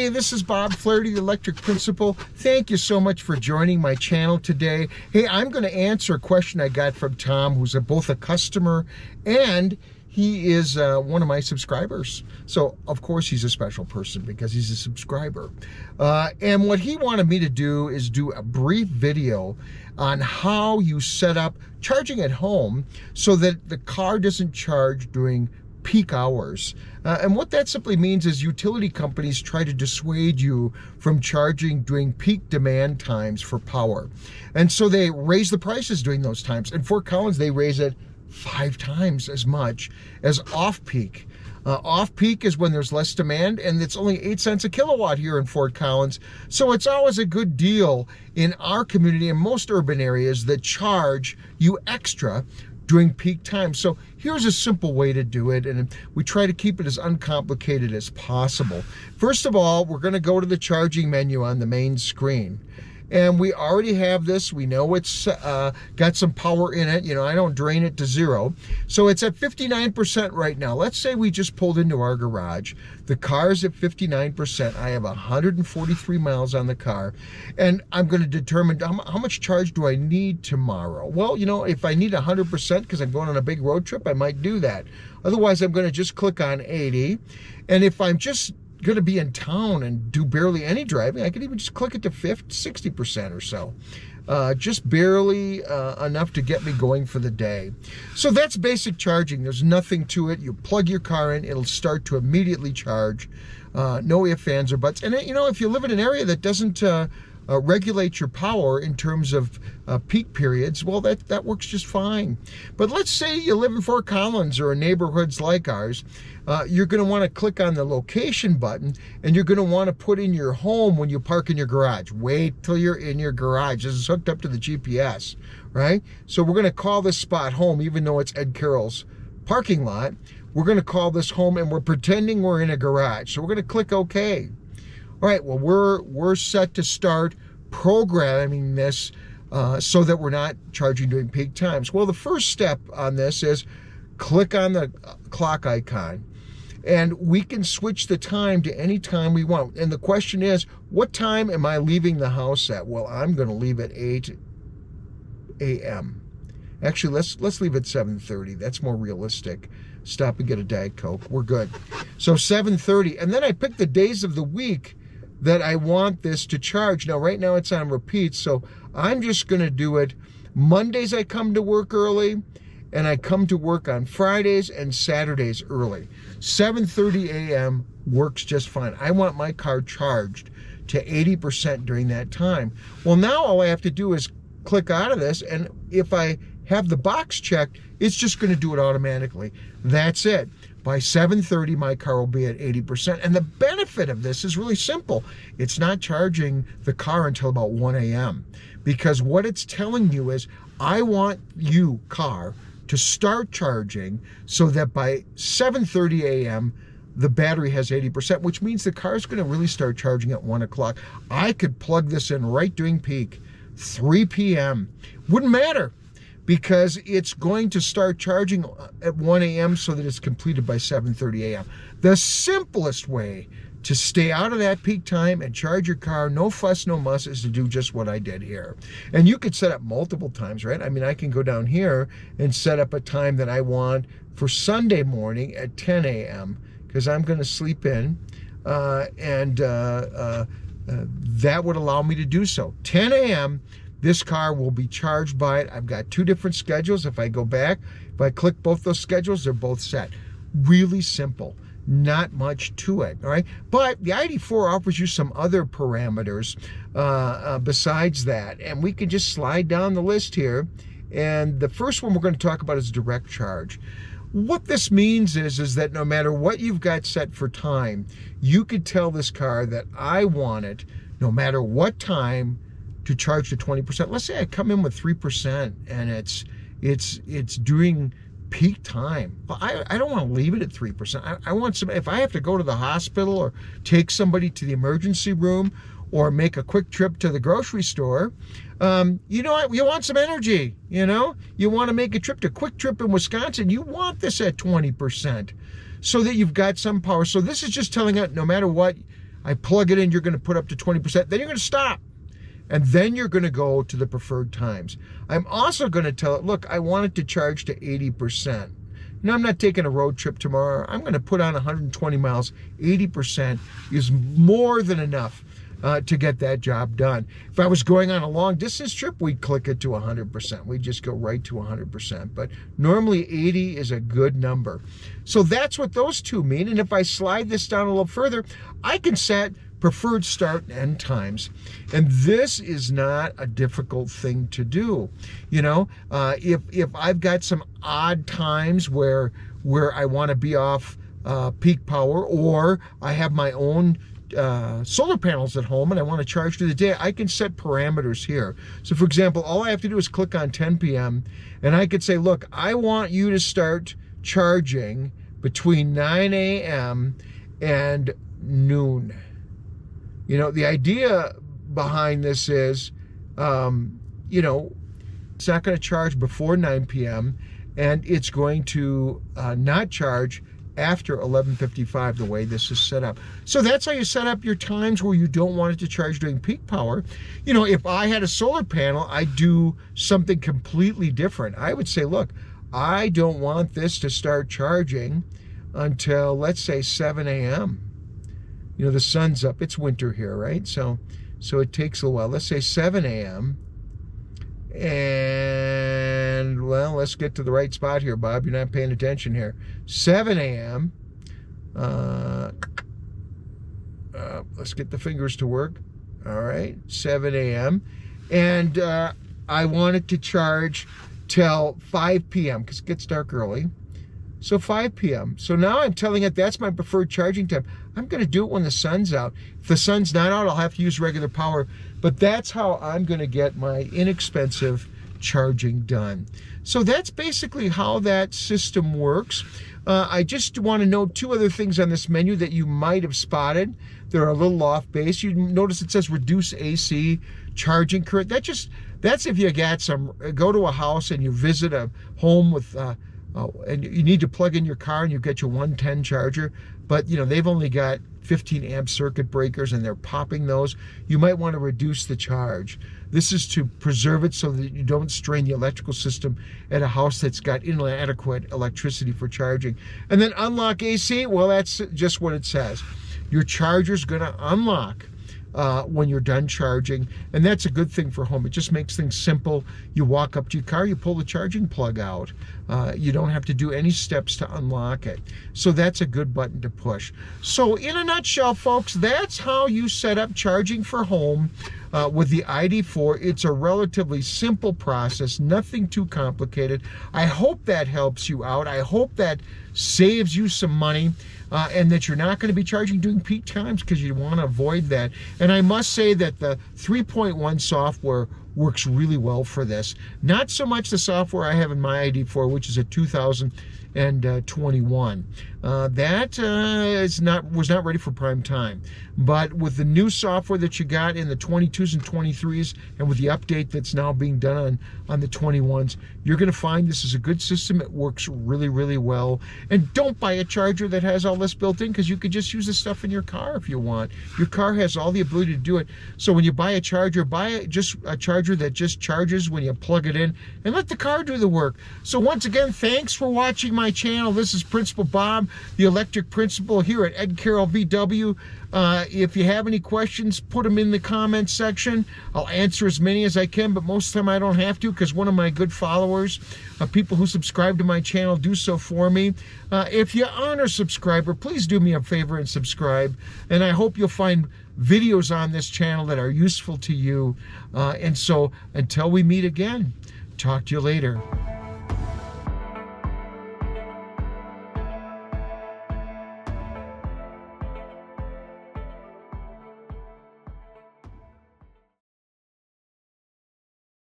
Hey, this is Bob Flaherty, the Electric Principal. Thank you so much for joining my channel today. Hey, I'm going to answer a question I got from Tom, who's both a customer and he is one of my subscribers. So, of course, he's a special person because he's a subscriber. And what he wanted me to do is do a brief video on how you set up charging at home so that the car doesn't charge during peak hours. And what that simply means is utility companies try to dissuade you from charging during peak demand times for power. And so they raise the prices during those times. In Fort Collins, they raise it 5 times as much as off-peak. Off-peak is when there's less demand, and it's only 8 cents a kilowatt here in Fort Collins. So it's always a good deal in our community and most urban areas that charge you extra during peak time. So here's a simple way to do it, and we try to keep it as uncomplicated as possible. First of all, we're going to go to the charging menu on the main screen. And we already have this. We know it's got some power in it. You know, I don't drain it to 0. So it's at 59% right now. Let's say we just pulled into our garage. The car's at 59%. I have 143 miles on the car. And I'm going to determine how much charge do I need tomorrow. Well, you know, if I need 100% because I'm going on a big road trip, I might do that. Otherwise, I'm going to just click on 80. And if I'm just going to be in town and do barely any driving, I could even just click it to 60% or so. Just barely enough to get me going for the day. So that's basic charging. There's nothing to it. You plug your car in, it'll start to immediately charge. No ifs, ands, or buts. And you know, if you live in an area that doesn't regulate your power in terms of peak periods, well, that works just fine. But let's say you live in Fort Collins or in neighborhoods like ours. You're going to want to click on the location button, and you're going to want to put in your home when you park in your garage. Wait till you're in your garage. This is hooked up to the GPS, right? So we're going to call this spot home, even though it's Ed Carroll's parking lot. We're going to call this home, and we're pretending we're in a garage. So we're going to click OK. All right, well, we're set to start programming this so that we're not charging during peak times. Well, the first step on this is click on the clock icon, and we can switch the time to any time we want. And the question is, what time am I leaving the house at? Well, I'm going to leave at 8 a.m. Actually, let's leave at 7:30. That's more realistic. Stop and get a Diet Coke. We're good. So 7:30, and then I pick the days of the week that I want this to charge. Now, right now it's on repeat, so I'm just going to do it. Mondays I come to work early, and I come to work on Fridays and Saturdays early. 7:30 a.m. works just fine. I want my car charged to 80% during that time. Well, now all I have to do is click out of this, and if I have the box checked, it's just going to do it automatically. That's it. By 7:30, my car will be at 80%. And the benefit of this is really simple. It's not charging the car until about 1 a.m. Because what it's telling you is, I want you, car, to start charging so that by 7:30 a.m., the battery has 80%, which means the car is going to really start charging at 1 o'clock. I could plug this in right during peak, 3 p.m. Wouldn't matter, because it's going to start charging at 1 a.m. so that it's completed by 7:30 a.m. The simplest way to stay out of that peak time and charge your car, no fuss, no muss, is to do just what I did here. And you could set up multiple times, right? I mean, I can go down here and set up a time that I want for Sunday morning at 10 a.m. because I'm going to sleep in, that would allow me to do so. 10 a.m., this car will be charged by it. I've got 2 different schedules. If I go back, if I click both those schedules, they're both set. Really simple. Not much to it, all right? But the ID4 offers you some other parameters besides that, and we can just slide down the list here. And the first one we're going to talk about is direct charge. What this means is that no matter what you've got set for time, you could tell this car that I want it, no matter what time, to charge to 20%. Let's say I come in with 3% and it's during peak time. Well, I don't want to leave it at 3%. I want some, if I have to go to the hospital or take somebody to the emergency room or make a quick trip to the grocery store, you know what? You want some energy, you know? You want to make a trip, to quick trip in Wisconsin. You want this at 20% so that you've got some power. So this is just telling it, no matter what, I plug it in, you're going to put up to 20%, then you're going to stop. And then you're going to go to the preferred times. I'm also going to tell it, look, I want it to charge to 80%. Now, I'm not taking a road trip tomorrow. I'm going to put on 120 miles. 80% is more than enough to get that job done. If I was going on a long distance trip, we'd click it to 100%. We'd just go right to 100%. But normally 80 is a good number. So that's what those two mean. And if I slide this down a little further, I can set preferred start and end times. And this is not a difficult thing to do. You know, if I've got some odd times where I want to be off peak power, or I have my own solar panels at home and I want to charge through the day, I can set parameters here. So for example, all I have to do is click on 10 p.m. and I could say, look, I want you to start charging between 9 a.m. and noon. You know, the idea behind this is, you know, it's not going to charge before 9 p.m. and it's going to not charge after 11:55, the way this is set up. So that's how you set up your times where you don't want it to charge during peak power. You know, if I had a solar panel, I'd do something completely different. I would say, look, I don't want this to start charging until, let's say, 7 a.m. You know, the sun's up. It's winter here, right? So it takes a while. Let's say 7 a.m. And, well, let's get to the right spot here, Bob. You're not paying attention here. 7 a.m. Let's get the fingers to work. All right, 7 a.m. And I want it to charge till 5 p.m. because it gets dark early. So 5 p.m. So now I'm telling it that's my preferred charging time. I'm going to do it when the sun's out. If the sun's not out, I'll have to use regular power. But that's how I'm going to get my inexpensive charging done. So that's basically how that system works. I just want to note two other things on this menu that you might have spotted. They're a little off base. You notice it says reduce AC charging current. That's if you got go to a house and you visit a home with and you need to plug in your car and you get your 110 charger, but you know they've only got 15 amp circuit breakers and they're popping those. You might want to reduce the charge. This is to preserve it so that you don't strain the electrical system at a house that's got inadequate electricity for charging. And then unlock AC, well, that's just what it says. Your charger's going to unlock when you're done charging, and that's a good thing for home. It just makes things simple. You walk up to your car, you pull the charging plug out. You don't have to do any steps to unlock it. So that's a good button to push. So in a nutshell, folks, that's how you set up charging for home with the ID4. It's a relatively simple process, nothing too complicated. I hope that helps you out. I hope that saves you some money. And that you're not going to be charging during peak times because you want to avoid that. And I must say that the 3.1 software works really well for this. Not so much the software I have in my ID4, which is a 2021. That was not ready for prime time. But with the new software that you got in the 22s and 23s, and with the update that's now being done on the 21s, you're going to find this is a good system. It works really, really well. And don't buy a charger that has all this built in, because you could just use this stuff in your car if you want. Your car has all the ability to do it. So when you buy a charger, just a charger that just charges when you plug it in, and let the car do the work. So once again, thanks for watching my channel. This is Principal Bob, the Electric Principal here at Ed Carroll VW. If you have any questions, put them in the comments section. I'll answer as many as I can, but most of the time I don't have to, because one of my good followers, people who subscribe to my channel, do so for me. If you aren't a subscriber, please do me a favor and subscribe. And I hope you'll find videos on this channel that are useful to you. And so until we meet again, talk to you later.